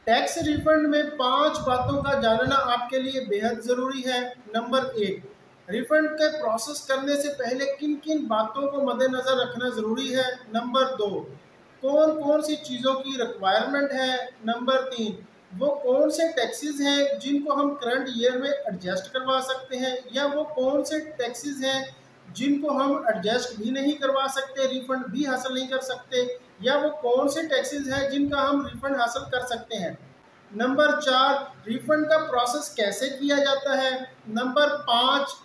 Tax refund में 5 बातों का जानना आपके लिए बेहद ज़रूरी है। नंबर 1, रिफंड के प्रोसेस करने से पहले किन किन बातों को मद्देनज़र रखना ज़रूरी है। नंबर 2, कौन कौन सी चीज़ों की रिक्वायरमेंट है। नंबर 3, वो कौन से टैक्सेस हैं जिनको हम करंट ईयर में एडजस्ट करवा सकते हैं, या वो कौन से टैक्सेस हैं जिनको हम एडजस्ट भी नहीं करवा सकते, रिफंड भी हासिल नहीं कर सकते, या वो कौन से टैक्सेस हैं जिनका हम रिफंड हासिल कर सकते हैं। नंबर 4, रिफंड का प्रोसेस कैसे किया जाता है। नंबर 5,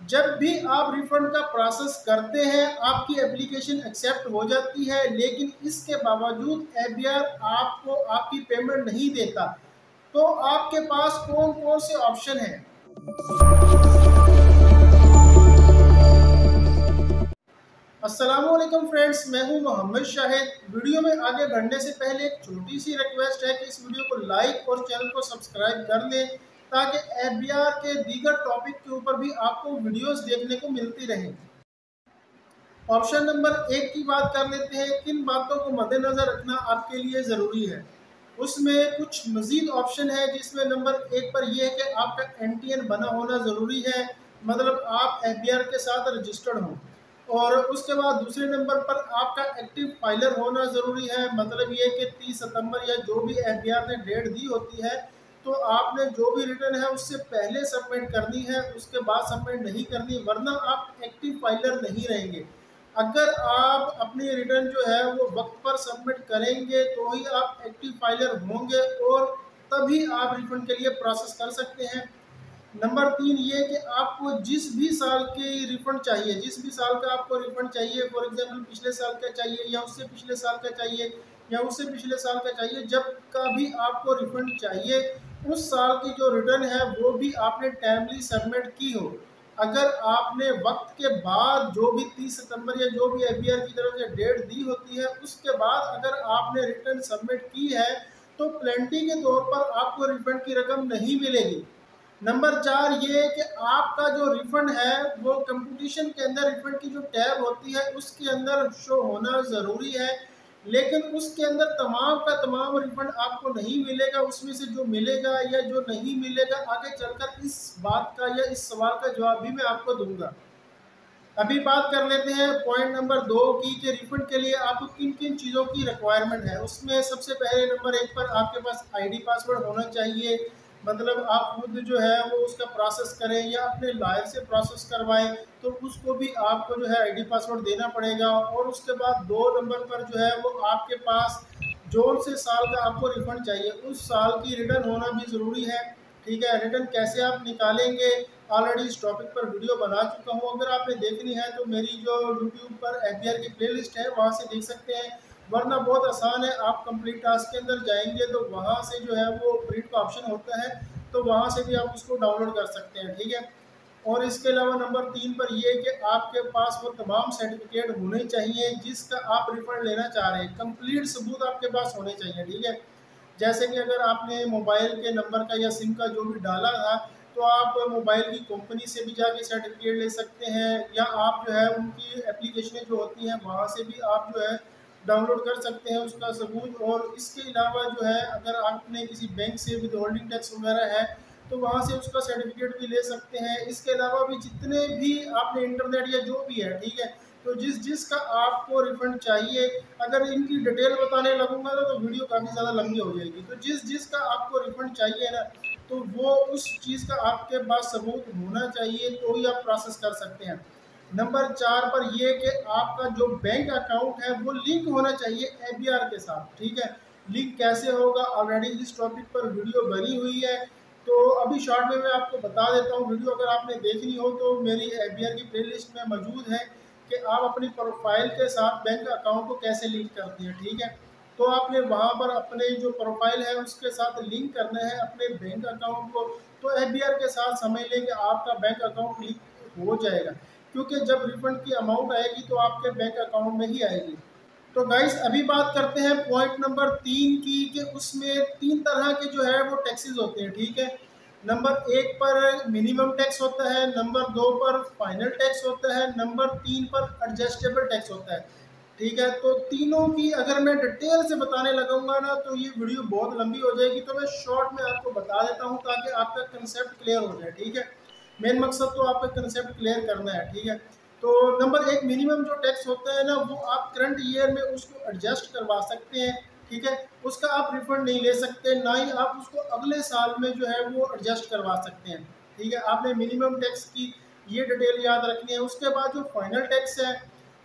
जब भी आप रिफंड का प्रोसेस करते हैं आपकी एप्लीकेशन एक्सेप्ट हो जाती है, लेकिन इसके बावजूद एफबीआर आपको आपकी पेमेंट नहीं देता, तो आपके पास कौन कौन से ऑप्शन हैं। अस्सलामुअलैकुम फ्रेंड्स, मैं हूं मोहम्मद शाहिद। वीडियो में आगे बढ़ने से पहले एक छोटी सी रिक्वेस्ट है कि इस वीडियो को लाइक और चैनल को सब्सक्राइब कर लें, ताकि एफबीआर के दीगर टॉपिक के ऊपर भी आपको वीडियोस देखने को मिलती रहें। ऑप्शन नंबर 1 की बात कर लेते हैं, किन बातों को मद्देनज़र रखना आपके लिए ज़रूरी है। उसमें कुछ मज़ीद ऑप्शन है, जिसमें नंबर 1 पर यह है कि आपका एनटीएन बना होना ज़रूरी है, मतलब आप एफबीआर के साथ रजिस्टर्ड हों। और उसके बाद दूसरे नंबर पर आपका एक्टिव फाइलर होना ज़रूरी है, मतलब ये कि 30 सितंबर या जो भी एफबीआर ने डेट दी होती है, तो आपने जो भी रिटर्न है उससे पहले सबमिट करनी है, उसके बाद सबमिट नहीं करनी, वरना आप एक्टिव फाइलर नहीं रहेंगे। अगर आप अपनी रिटर्न जो है वो वक्त पर सबमिट करेंगे तो ही आप एक्टिव फाइलर होंगे, और तभी आप रिफंड के लिए प्रोसेस कर सकते हैं। नंबर 3 ये कि आपको जिस भी साल की रिफंड चाहिए, जिस भी साल का आपको रिफंड चाहिए, फॉर एग्जांपल पिछले साल का चाहिए, या उससे पिछले साल का चाहिए, या उससे पिछले साल का चाहिए, जब का भी आपको रिफंड चाहिए, उस साल की जो रिटर्न है वो भी आपने टाइमली सबमिट की हो। अगर आपने वक्त के बाद जो भी 30 सितंबर या जो भी एफबीआर की तरफ से डेट दी होती है, उसके बाद अगर आपने रिटर्न सबमिट की है, तो प्लेंटी के तौर पर आपको रिफंड की रकम नहीं मिलेगी। नंबर 4 ये है कि आपका जो रिफंड है वो कंपटीशन के अंदर रिफंड की जो टैब होती है उसके अंदर शो होना ज़रूरी है, लेकिन उसके अंदर तमाम का तमाम रिफंड आपको नहीं मिलेगा। उसमें से जो मिलेगा या जो नहीं मिलेगा, आगे चलकर इस बात का या इस सवाल का जवाब भी मैं आपको दूंगा। अभी बात कर लेते हैं पॉइंट नंबर 2 की, कि रिफंड के लिए आपको किन किन चीज़ों की रिक्वायरमेंट है। उसमें सबसे पहले नंबर 1 पर आपके पास आईडी पासवर्ड होना चाहिए, मतलब आप खुद जो है वो उसका प्रोसेस करें या अपने लॉयर से प्रोसेस करवाएं, तो उसको भी आपको जो है आईडी पासवर्ड देना पड़ेगा। और उसके बाद 2 नंबर पर जो है वो आपके पास जोन से साल का आपको रिफंड चाहिए, उस साल की रिटर्न होना भी ज़रूरी है। ठीक है, रिटर्न कैसे आप निकालेंगे, ऑलरेडी इस टॉपिक पर वीडियो बना चुका हूँ। अगर आपने देखनी है तो मेरी जो यूट्यूब पर एफबीआर की प्लेलिस्ट है वहाँ से देख सकते हैं, वरना बहुत आसान है, आप कंप्लीट टास्क के अंदर जाएंगे तो वहाँ से जो है वो प्रिंट का ऑप्शन होता है, तो वहाँ से भी आप उसको डाउनलोड कर सकते हैं। ठीक है, और इसके अलावा नंबर 3 पर ये है कि आपके पास वो तमाम सर्टिफिकेट होने चाहिए जिसका आप रिफंड लेना चाह रहे हैं, कंप्लीट सबूत आपके पास होने चाहिए। ठीक है, जैसे कि अगर आपने मोबाइल के नंबर का या सिम का जो भी डाला था, तो आप मोबाइल की कंपनी से भी जाके सर्टिफिकेट ले सकते हैं, या आप जो है उनकी एप्लीकेशनें जो होती हैं वहाँ से भी आप जो है डाउनलोड कर सकते हैं उसका सबूत। और इसके अलावा जो है अगर आपने किसी बैंक से विद होल्डिंग टैक्स वगैरह है, तो वहाँ से उसका सर्टिफिकेट भी ले सकते हैं। इसके अलावा भी जितने भी आपने इंटरनेट या जो भी है, ठीक है, तो जिस जिसका आपको रिफंड चाहिए, अगर इनकी डिटेल बताने लगूंगा तो वीडियो काफ़ी ज़्यादा लंबी हो जाएगी। तो जिस जिसका आपको रिफंड चाहिए ना, तो वो उस चीज़ का आपके पास सबूत होना चाहिए, तो ही आप प्रोसेस कर सकते हैं। नंबर 4 पर ये कि आपका जो बैंक अकाउंट है वो लिंक होना चाहिए एफबीआर के साथ। ठीक है, लिंक कैसे होगा, ऑलरेडी इस टॉपिक पर वीडियो बनी हुई है, तो अभी शॉर्ट में मैं आपको बता देता हूँ। वीडियो अगर आपने देखनी हो तो मेरी एफबीआर की प्लेलिस्ट में मौजूद है कि आप अपनी प्रोफाइल के साथ बैंक अकाउंट को कैसे लिंक करते हैं। ठीक है, तो आपने वहाँ पर अपने जो प्रोफाइल है उसके साथ लिंक करना है अपने बैंक अकाउंट को, तो एफबीआर के साथ समझ लें कि आपका बैंक अकाउंट लिंक हो जाएगा, क्योंकि जब रिफंड की अमाउंट आएगी तो आपके बैंक अकाउंट में ही आएगी। तो गाइस अभी बात करते हैं पॉइंट नंबर 3 की, कि उसमें 3 तरह के जो है वो टैक्सेस होते हैं। ठीक है, नंबर 1 पर मिनिमम टैक्स होता है, नंबर 2 पर फाइनल टैक्स होता है, नंबर 3 पर एडजस्टेबल टैक्स होता है। ठीक है। तो तीनों की अगर मैं डिटेल से बताने लगूंगा ना तो ये वीडियो बहुत लंबी हो जाएगी, तो मैं शॉर्ट में आपको बता देता हूँ ताकि आपका कंसेप्ट क्लियर हो जाए। ठीक है, मेन मकसद तो आपका कंसेप्ट क्लियर करना है। ठीक है, तो नंबर एक, मिनिमम जो टैक्स होता है ना वो आप करंट ईयर में उसको एडजस्ट करवा सकते हैं। ठीक है, उसका आप रिफंड नहीं ले सकते, ना ही आप उसको अगले साल में जो है वो एडजस्ट करवा सकते हैं। ठीक है, आपने मिनिमम टैक्स की ये डिटेल याद रखनी है। उसके बाद जो फाइनल टैक्स है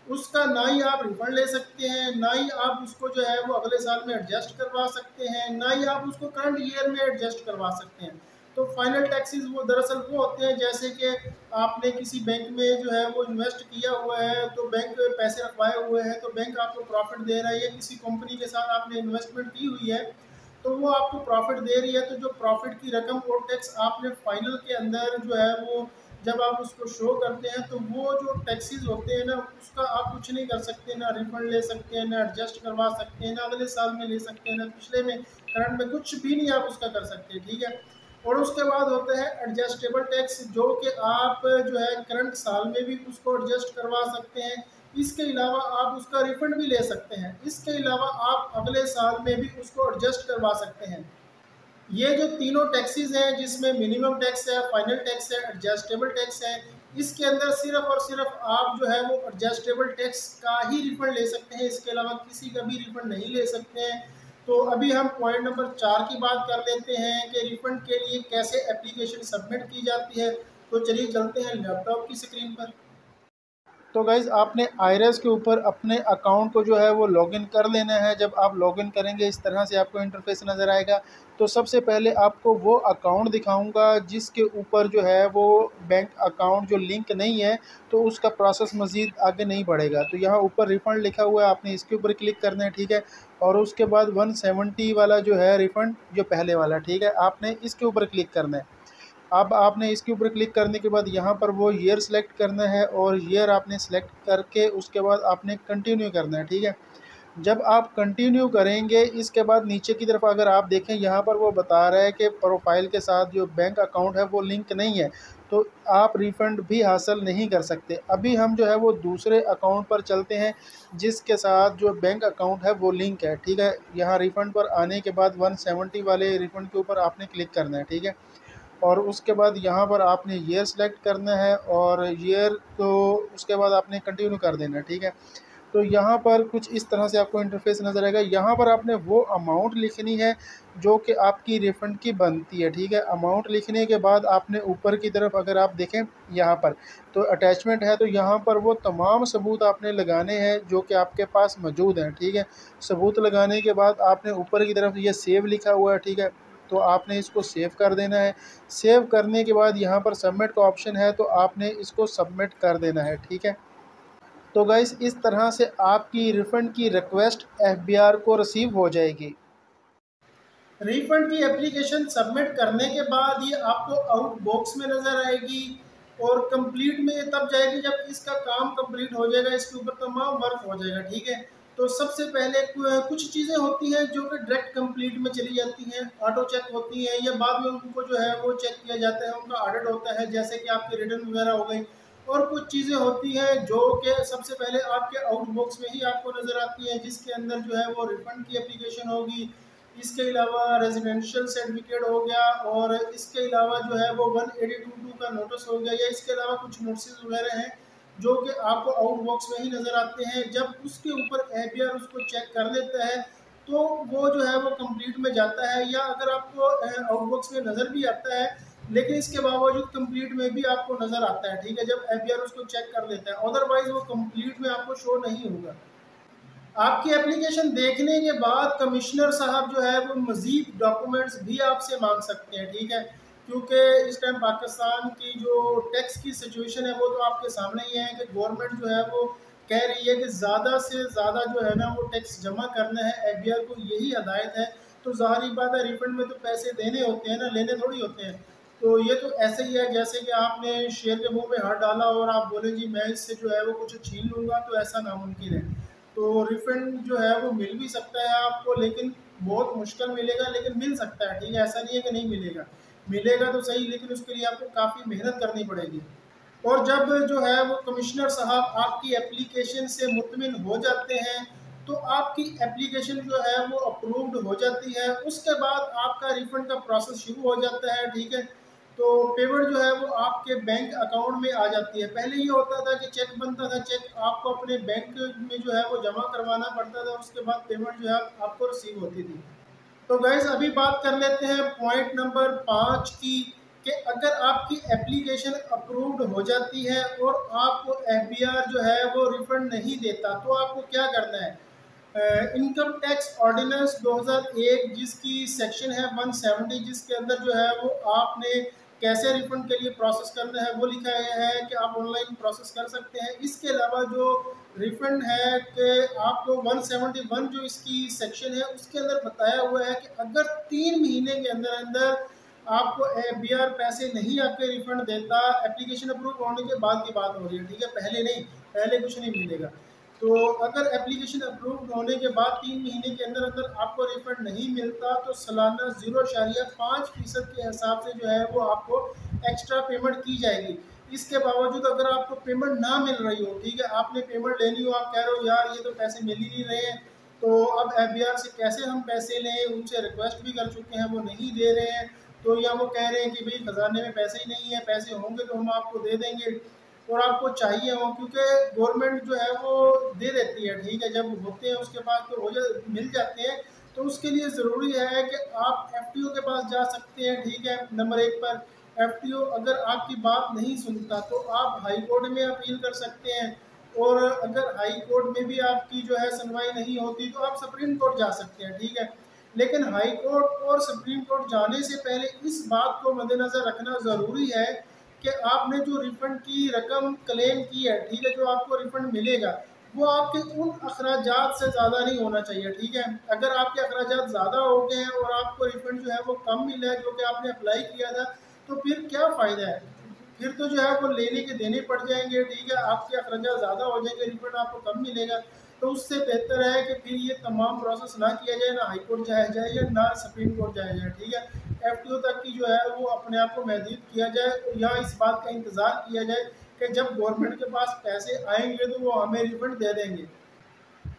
उसका ना ही आप रिफंड ले सकते हैं, ना ही आप उसको जो है वो अगले साल में एडजस्ट करवा सकते हैं, ना ही आप उसको करंट ईयर में एडजस्ट करवा सकते हैं। तो फाइनल टैक्सेस वो दरअसल वो होते हैं जैसे कि आपने किसी बैंक में जो है वो इन्वेस्ट किया हुआ है, तो बैंक पैसे रखवाए हुए हैं, तो बैंक आपको प्रॉफिट दे रहा है, या किसी कंपनी के साथ आपने इन्वेस्टमेंट की हुई है तो वो आपको प्रॉफिट दे रही है, तो जो प्रॉफिट की रकम और टैक्स आपने फाइनल के अंदर जो है वो जब आप उसको शो करते हैं तो वो जो टैक्सेस होते हैं ना उसका आप कुछ नहीं कर सकते, ना रिफंड ले सकते हैं, ना एडजस्ट करवा सकते हैं, ना अगले साल में ले सकते हैं, ना पिछले में, करंट में, कुछ भी नहीं आप उसका कर सकते। ठीक है, और उसके बाद होता है एडजस्टेबल टैक्स, जो कि आप जो है करंट साल में भी उसको एडजस्ट करवा सकते हैं, इसके अलावा आप उसका रिफंड भी ले सकते हैं, इसके अलावा आप अगले साल में भी उसको एडजस्ट करवा सकते हैं। ये जो तीनों टैक्सेस हैं जिसमें मिनिमम टैक्स है, फाइनल टैक्स है, एडजस्टेबल टैक्स है, इसके अंदर सिर्फ और सिर्फ आप जो है वो एडजस्टेबल टैक्स का ही रिफंड ले सकते हैं, इसके अलावा किसी का भी रिफंड नहीं ले सकते हैं। तो अभी हम पॉइंट नंबर 4 की बात कर लेते हैं कि रिफंड के लिए कैसे एप्लीकेशन सबमिट की जाती है। तो चलिए चलते हैं लैपटॉप की स्क्रीन पर। तो गाइज़ आपने आयरस के ऊपर अपने अकाउंट को जो है वो लॉगिन कर लेना है। जब आप लॉगिन करेंगे इस तरह से आपको इंटरफेस नज़र आएगा। तो सबसे पहले आपको वो अकाउंट दिखाऊंगा जिसके ऊपर जो है वो बैंक अकाउंट जो लिंक नहीं है, तो उसका प्रोसेस मज़ीद आगे नहीं बढ़ेगा। तो यहाँ ऊपर रिफ़ंड लिखा हुआ है, आपने इसके ऊपर क्लिक करना है। ठीक है, और उसके बाद 170 वाला जो है रिफ़ंड जो पहले वाला, ठीक है, आपने इसके ऊपर क्लिक करना है। अब आपने इसके ऊपर क्लिक करने के बाद यहाँ पर वो ईयर सेलेक्ट करना है, और ईयर आपने सेलेक्ट करके उसके बाद आपने कंटिन्यू करना है। ठीक है, जब आप कंटिन्यू करेंगे इसके बाद नीचे की तरफ अगर आप देखें यहाँ पर वो बता रहा है कि प्रोफाइल के साथ जो बैंक अकाउंट है वो लिंक नहीं है, तो आप रिफ़ंड भी हासिल नहीं कर सकते। अभी हम जो है वो दूसरे अकाउंट पर चलते हैं जिसके साथ जो बैंक अकाउंट है वो लिंक है। ठीक है, यहाँ रिफ़ंड पर आने के बाद 170 वाले रिफ़ंड के ऊपर आपने क्लिक करना है। ठीक है, और उसके बाद यहाँ पर आपने ईयर सेलेक्ट करना है, और ईयर तो उसके बाद आपने कंटिन्यू कर देना है। ठीक है, तो यहाँ पर कुछ इस तरह से आपको इंटरफेस नज़र आएगा। यहाँ पर आपने वो अमाउंट लिखनी है जो कि आपकी रिफ़ंड की बनती है। ठीक है, अमाउंट लिखने के बाद आपने ऊपर की तरफ अगर आप देखें यहाँ पर तो अटैचमेंट है, तो यहाँ पर वो तमाम सबूत आपने लगाने हैं जो कि आपके पास मौजूद हैं। ठीक है, सबूत लगाने के बाद आपने ऊपर की तरफ ये सेव लिखा हुआ है। ठीक है, तो आपने इसको सेव कर देना है। सेव करने के बाद यहाँ पर सबमिट का ऑप्शन है, तो आपने इसको सबमिट कर देना है। ठीक है, तो गाइस इस तरह से आपकी रिफ़ंड की रिक्वेस्ट एफबीआर को रिसीव हो जाएगी। रिफंड की एप्लीकेशन सबमिट करने के बाद ये आपको आउट बॉक्स में नज़र आएगी, और कंप्लीट में ये तब जाएगी जब इसका काम कंप्लीट हो जाएगा, इसके ऊपर तमाम वर्क हो जाएगा। ठीक है, तो सबसे पहले कुछ चीज़ें होती हैं जो कि डायरेक्ट कंप्लीट में चली जाती हैं, ऑटो चेक होती हैं, या बाद में उनको जो है वो चेक किया जाता है, उनका ऑडिट होता है, जैसे कि आपके रिटर्न वगैरह हो गई। और कुछ चीज़ें होती हैं जो कि सबसे पहले आपके आउट बॉक्स में ही आपको नज़र आती हैं, जिसके अंदर जो है वो रिफंड की एप्लीकेशन होगी, इसके अलावा रेजिडेंशियल सर्टिफिकेट हो गया, और इसके अलावा जो है वो 182 का नोटिस हो गया, या इसके अलावा कुछ नोटिस वगैरह हैं जो कि आपको आउट बॉक्स में ही नज़र आते हैं। जब उसके ऊपर एफबीआर उसको चेक कर लेता है तो वो जो है वो कंप्लीट में जाता है, या अगर आपको आउट बॉक्स में नज़र भी आता है लेकिन इसके बावजूद कंप्लीट में भी आपको नज़र आता है। ठीक है, जब एफबीआर उसको चेक कर लेता है, अदरवाइज वो कंप्लीट में आपको शो नहीं होगा। आपकी एप्लीकेशन देखने के बाद कमिश्नर साहब जो है वो मज़ीद डॉक्यूमेंट्स भी आपसे मांग सकते हैं। ठीक है, क्योंकि इस टाइम पाकिस्तान की जो टैक्स की सिचुएशन है वो तो आपके सामने ही है कि गवर्नमेंट जो है वो कह रही है कि ज़्यादा से ज़्यादा जो है ना वो टैक्स जमा करना है, एफबीआर को यही हदायत है। तो ज़ाहिर बात है रिफंड में तो पैसे देने होते हैं ना, लेने थोड़ी होते हैं। तो ये तो ऐसे ही है जैसे कि आपने शेर के मुंह में हाथ डाला और आप बोले जी मैं इससे जो है वो कुछ छीन लूँगा, तो ऐसा नामुमकिन है। तो रिफंड जो है वो मिल भी सकता है आपको, लेकिन बहुत मुश्किल मिलेगा, लेकिन मिल सकता है। ठीक है, ऐसा नहीं है कि नहीं मिलेगा, मिलेगा तो सही, लेकिन उसके लिए आपको काफ़ी मेहनत करनी पड़ेगी। और जब जो है वो कमिश्नर साहब आपकी एप्लीकेशन से मुतमिन हो जाते हैं तो आपकी एप्लीकेशन जो है वो अप्रूव्ड हो जाती है। उसके बाद आपका रिफंड का प्रोसेस शुरू हो जाता है, ठीक है। तो पेमेंट जो है वो आपके बैंक अकाउंट में आ जाती है। पहले ये होता था कि चेक बनता था, चेक आपको अपने बैंक में जो है वो जमा करवाना पड़ता था, उसके बाद पेमेंट जो है आपको रिसीव होती थी। तो गाइज अभी बात कर लेते हैं पॉइंट नंबर 5 की, कि अगर आपकी एप्लीकेशन अप्रूव्ड हो जाती है और आपको एफबीआर जो है वो रिफंड नहीं देता तो आपको क्या करना है। इनकम टैक्स ऑर्डिनेंस 2001 जिसकी सेक्शन है 170, जिसके अंदर जो है वो आपने कैसे रिफंड के लिए प्रोसेस करना है वो लिखा गया है कि आप ऑनलाइन प्रोसेस कर सकते हैं। इसके अलावा जो रिफंड है कि आपको 171 जो इसकी सेक्शन है उसके अंदर बताया हुआ है कि अगर 3 महीने के अंदर अंदर आपको एफबीआर पैसे नहीं आपके रिफंड देता, एप्लीकेशन अप्रूव होने के बाद की बात हो रही है, ठीक है, पहले नहीं, पहले कुछ नहीं मिलेगा। तो अगर एप्लीकेशन अप्रूव होने के बाद 3 महीने के अंदर अंदर आपको रिफंड नहीं मिलता तो सालाना 0.5% के हिसाब से जो है वो आपको एक्स्ट्रा पेमेंट की जाएगी। इसके बावजूद अगर आपको पेमेंट ना मिल रही हो, ठीक है, आपने पेमेंट लेनी हो, आप कह रहे हो यार ये तो पैसे मिल ही नहीं रहे हैं, तो अब एफबीआर से कैसे हम पैसे लें, उनसे रिक्वेस्ट भी कर चुके हैं वो नहीं दे रहे हैं, तो या वो कह रहे हैं कि भाई खजाने में पैसे ही नहीं है, पैसे होंगे तो हम आपको दे देंगे और आपको चाहिए हो, क्योंकि गवर्नमेंट जो है वो दे देती है, ठीक है, जब होते हैं उसके पास तो मिल जाते हैं। तो उसके लिए ज़रूरी है कि आप एफटीओ के पास जा सकते हैं, ठीक है, नंबर 1 पर। एफटीओ अगर आपकी बात नहीं सुनता तो आप हाई कोर्ट में अपील कर सकते हैं, और अगर हाई कोर्ट में भी आपकी जो है सुनवाई नहीं होती तो आप सुप्रीम कोर्ट जा सकते हैं, ठीक है। लेकिन हाई कोर्ट और सुप्रीम कोर्ट जाने से पहले इस बात को मद्देनज़र रखना ज़रूरी है कि आपने जो रिफंड की रकम क्लेम की है, ठीक है, जो आपको रिफंड मिलेगा वो आपके उन अखराजात से ज़्यादा नहीं होना चाहिए, ठीक है। अगर आपके अखराजात ज़्यादा हो गए हैं और आपको रिफंड जो है वो कम मिला है जो कि आपने अप्लाई किया था, तो फिर क्या फ़ायदा है, फिर तो जो है वो लेने के देने पड़ जाएंगे, ठीक है, आपके अखराजात ज़्यादा हो जाएंगे, रिफंड आपको कम मिलेगा। तो उससे बेहतर है कि फिर ये तमाम प्रोसेस ना किया जाए, ना हाई कोर्ट जाया जाए या ना सुप्रीम कोर्ट जाया जाए, ठीक है। एफटीओ तक की जो है वो अपने आप को महदूद किया जाए या इस बात का इंतज़ार किया जाए कि जब गवर्नमेंट के पास पैसे आएंगे तो वो हमें रिफंड दे देंगे।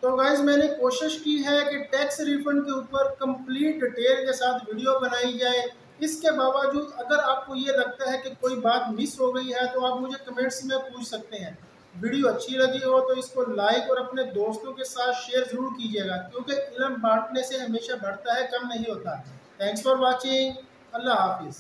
तो गाइज मैंने कोशिश की है कि टैक्स रिफंड के ऊपर कंप्लीट डिटेल के साथ वीडियो बनाई जाए। इसके बावजूद अगर आपको ये लगता है कि कोई बात मिस हो गई है तो आप मुझे कमेंट्स में पूछ सकते हैं। वीडियो अच्छी लगी हो तो इसको लाइक और अपने दोस्तों के साथ शेयर ज़रूर कीजिएगा, क्योंकि इल्म बांटने से हमेशा बढ़ता है, कम नहीं होता। Thanks for watching. अल्लाह हाफिज़।